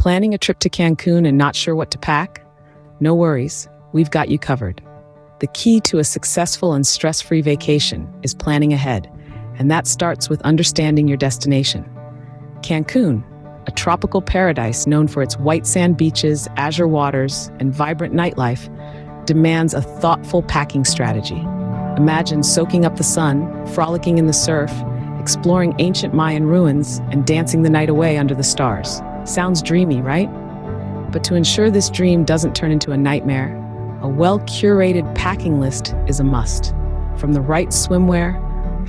Planning a trip to Cancun and not sure what to pack? No worries, we've got you covered. The key to a successful and stress-free vacation is planning ahead, and that starts with understanding your destination. Cancun, a tropical paradise known for its white sand beaches, azure waters, and vibrant nightlife, demands a thoughtful packing strategy. Imagine soaking up the sun, frolicking in the surf, exploring ancient Mayan ruins, and dancing the night away under the stars. Sounds dreamy, right? But to ensure this dream doesn't turn into a nightmare, a well-curated packing list is a must. From the right swimwear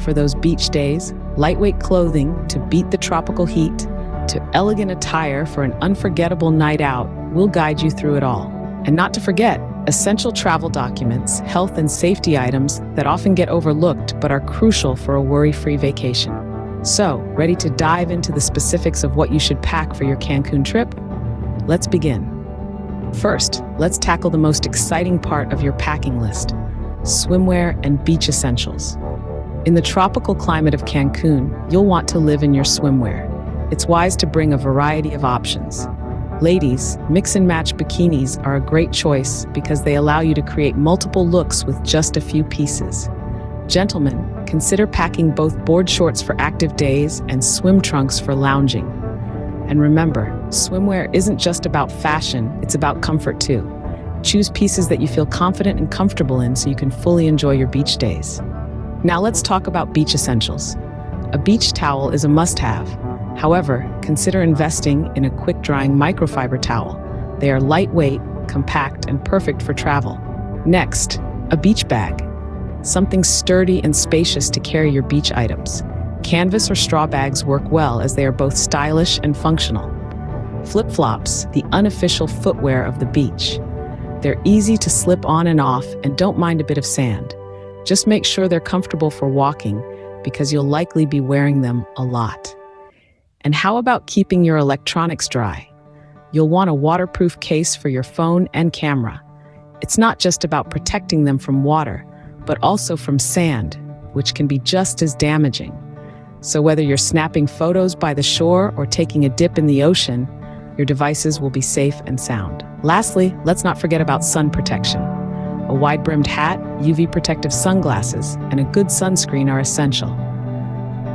for those beach days, lightweight clothing to beat the tropical heat, to elegant attire for an unforgettable night out, we'll guide you through it all. And not to forget, essential travel documents, health and safety items that often get overlooked but are crucial for a worry-free vacation. So, ready to dive into the specifics of what you should pack for your Cancun trip? Let's begin. First, let's tackle the most exciting part of your packing list: swimwear and beach essentials. In the tropical climate of Cancun, you'll want to live in your swimwear. It's wise to bring a variety of options. Ladies, mix and match bikinis are a great choice because they allow you to create multiple looks with just a few pieces. Gentlemen, consider packing both board shorts for active days and swim trunks for lounging. And remember, swimwear isn't just about fashion, it's about comfort too. Choose pieces that you feel confident and comfortable in so you can fully enjoy your beach days. Now let's talk about beach essentials. A beach towel is a must-have. However, consider investing in a quick-drying microfiber towel. They are lightweight, compact, and perfect for travel. Next, a beach bag. Something sturdy and spacious to carry your beach items. Canvas or straw bags work well as they are both stylish and functional. Flip-flops, the unofficial footwear of the beach. They're easy to slip on and off and don't mind a bit of sand. Just make sure they're comfortable for walking because you'll likely be wearing them a lot. And how about keeping your electronics dry? You'll want a waterproof case for your phone and camera. It's not just about protecting them from water, but also from sand, which can be just as damaging. So whether you're snapping photos by the shore or taking a dip in the ocean, your devices will be safe and sound. Lastly, let's not forget about sun protection. A wide-brimmed hat, UV protective sunglasses, and a good sunscreen are essential.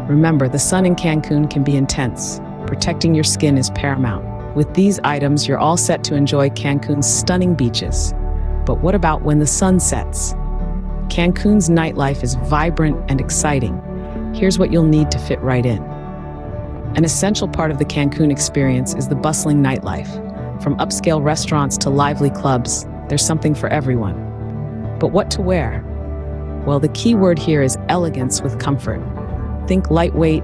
Remember, the sun in Cancun can be intense. Protecting your skin is paramount. With these items, you're all set to enjoy Cancun's stunning beaches. But what about when the sun sets? Cancun's nightlife is vibrant and exciting. Here's what you'll need to fit right in. An essential part of the Cancun experience is the bustling nightlife. From upscale restaurants to lively clubs, there's something for everyone. But what to wear? Well, the key word here is elegance with comfort. Think lightweight,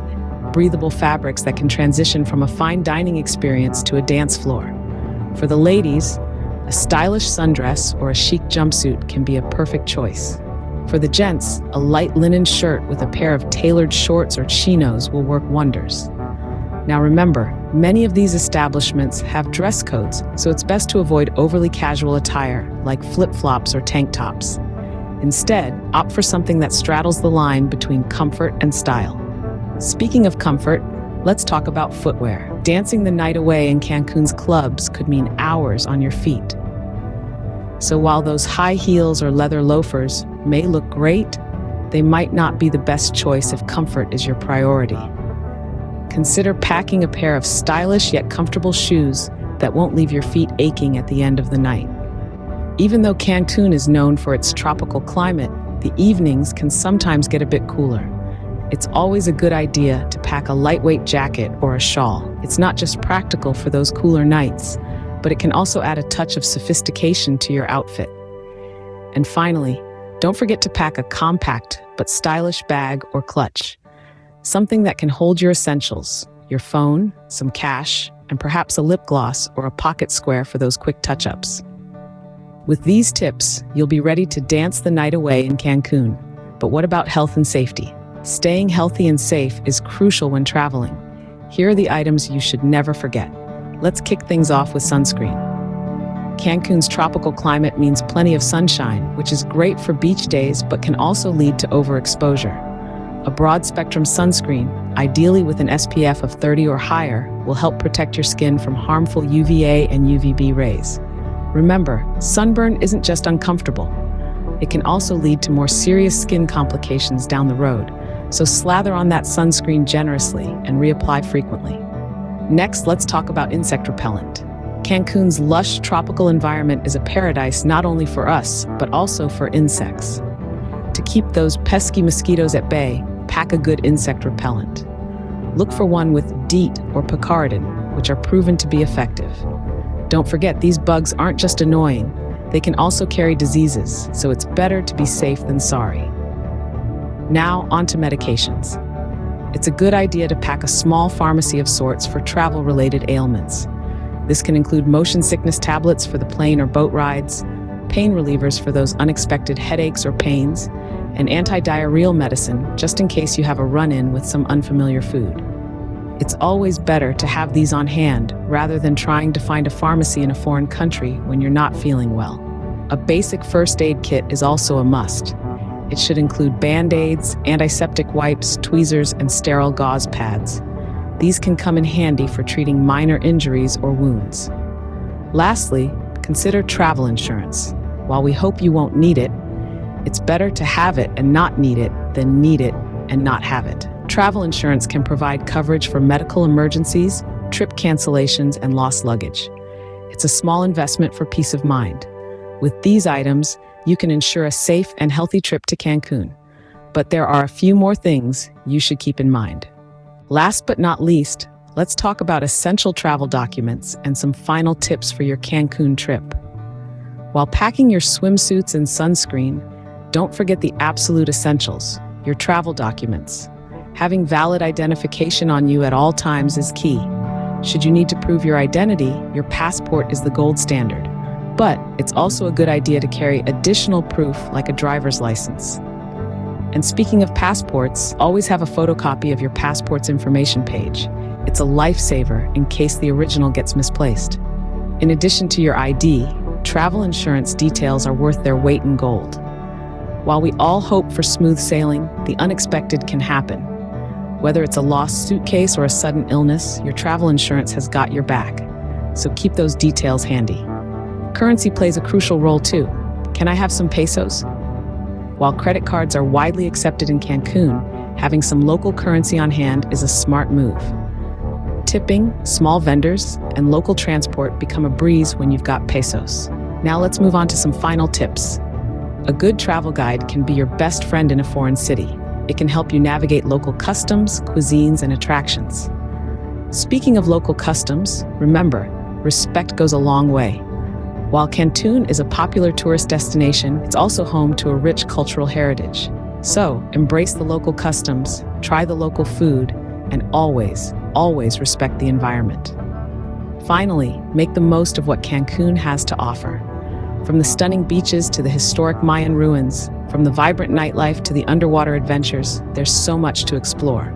breathable fabrics that can transition from a fine dining experience to a dance floor. For the ladies, a stylish sundress or a chic jumpsuit can be a perfect choice. For the gents, a light linen shirt with a pair of tailored shorts or chinos will work wonders. Now remember, many of these establishments have dress codes, so it's best to avoid overly casual attire like flip-flops or tank tops. Instead, opt for something that straddles the line between comfort and style. Speaking of comfort, let's talk about footwear. Dancing the night away in Cancun's clubs could mean hours on your feet. So while those high heels or leather loafers may look great, they might not be the best choice if comfort is your priority. Consider packing a pair of stylish yet comfortable shoes that won't leave your feet aching at the end of the night. Even though Cancun is known for its tropical climate, the evenings can sometimes get a bit cooler. It's always a good idea to pack a lightweight jacket or a shawl. It's not just practical for those cooler nights, but it can also add a touch of sophistication to your outfit. And finally, don't forget to pack a compact but stylish bag or clutch. Something that can hold your essentials, your phone, some cash, and perhaps a lip gloss or a pocket square for those quick touch-ups. With these tips, you'll be ready to dance the night away in Cancun. But what about health and safety? Staying healthy and safe is crucial when traveling. Here are the items you should never forget. Let's kick things off with sunscreen. Cancun's tropical climate means plenty of sunshine, which is great for beach days but can also lead to overexposure. A broad-spectrum sunscreen, ideally with an SPF of 30 or higher, will help protect your skin from harmful UVA and UVB rays. Remember, sunburn isn't just uncomfortable. It can also lead to more serious skin complications down the road, so slather on that sunscreen generously and reapply frequently. Next, let's talk about insect repellent. Cancun's lush tropical environment is a paradise not only for us, but also for insects. To keep those pesky mosquitoes at bay, pack a good insect repellent. Look for one with DEET or picaridin, which are proven to be effective. Don't forget, these bugs aren't just annoying, they can also carry diseases, so it's better to be safe than sorry. Now, onto medications. It's a good idea to pack a small pharmacy of sorts for travel-related ailments. This can include motion sickness tablets for the plane or boat rides, pain relievers for those unexpected headaches or pains, and anti-diarrheal medicine just in case you have a run-in with some unfamiliar food. It's always better to have these on hand rather than trying to find a pharmacy in a foreign country when you're not feeling well. A basic first aid kit is also a must. It should include Band-Aids, antiseptic wipes, tweezers, and sterile gauze pads. These can come in handy for treating minor injuries or wounds. Lastly, consider travel insurance. While we hope you won't need it, it's better to have it and not need it than need it and not have it. Travel insurance can provide coverage for medical emergencies, trip cancellations, and lost luggage. It's a small investment for peace of mind. With these items, you can ensure a safe and healthy trip to Cancun. But there are a few more things you should keep in mind. Last but not least, let's talk about essential travel documents and some final tips for your Cancun trip. While packing your swimsuits and sunscreen, don't forget the absolute essentials, your travel documents. Having valid identification on you at all times is key. Should you need to prove your identity, your passport is the gold standard. But it's also a good idea to carry additional proof like a driver's license. And speaking of passports, always have a photocopy of your passport's information page. It's a lifesaver in case the original gets misplaced. In addition to your ID, travel insurance details are worth their weight in gold. While we all hope for smooth sailing, the unexpected can happen. Whether it's a lost suitcase or a sudden illness, your travel insurance has got your back. So keep those details handy. Currency plays a crucial role too. Can I have some pesos? While credit cards are widely accepted in Cancun, having some local currency on hand is a smart move. Tipping, small vendors, and local transport become a breeze when you've got pesos. Now let's move on to some final tips. A good travel guide can be your best friend in a foreign city. It can help you navigate local customs, cuisines, and attractions. Speaking of local customs, remember, respect goes a long way. While Cancun is a popular tourist destination, it's also home to a rich cultural heritage. So, embrace the local customs, try the local food, and always respect the environment. Finally, make the most of what Cancun has to offer. From the stunning beaches to the historic Mayan ruins, from the vibrant nightlife to the underwater adventures, there's so much to explore.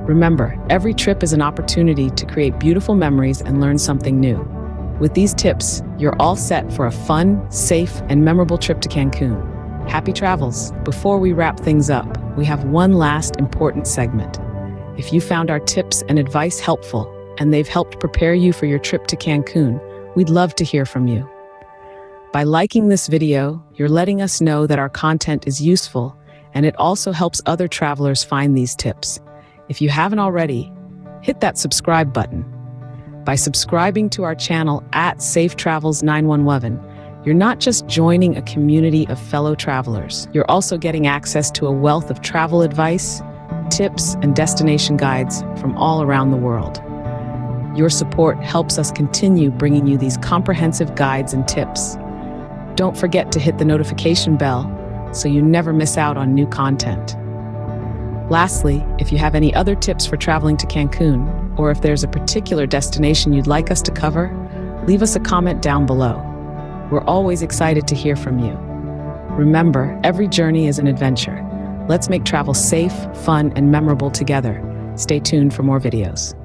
Remember, every trip is an opportunity to create beautiful memories and learn something new. With these tips, you're all set for a fun, safe, and memorable trip to Cancun. Happy travels! Before we wrap things up, we have one last important segment. If you found our tips and advice helpful, and they've helped prepare you for your trip to Cancun, we'd love to hear from you. By liking this video, you're letting us know that our content is useful, and it also helps other travelers find these tips. If you haven't already, hit that subscribe button. By subscribing to our channel at Safe Travels 911, you're not just joining a community of fellow travelers, you're also getting access to a wealth of travel advice, tips, and destination guides from all around the world. Your support helps us continue bringing you these comprehensive guides and tips. Don't forget to hit the notification bell so you never miss out on new content. Lastly, if you have any other tips for traveling to Cancun, or if there's a particular destination you'd like us to cover, leave us a comment down below. We're always excited to hear from you. Remember, every journey is an adventure. Let's make travel safe, fun, and memorable together. Stay tuned for more videos.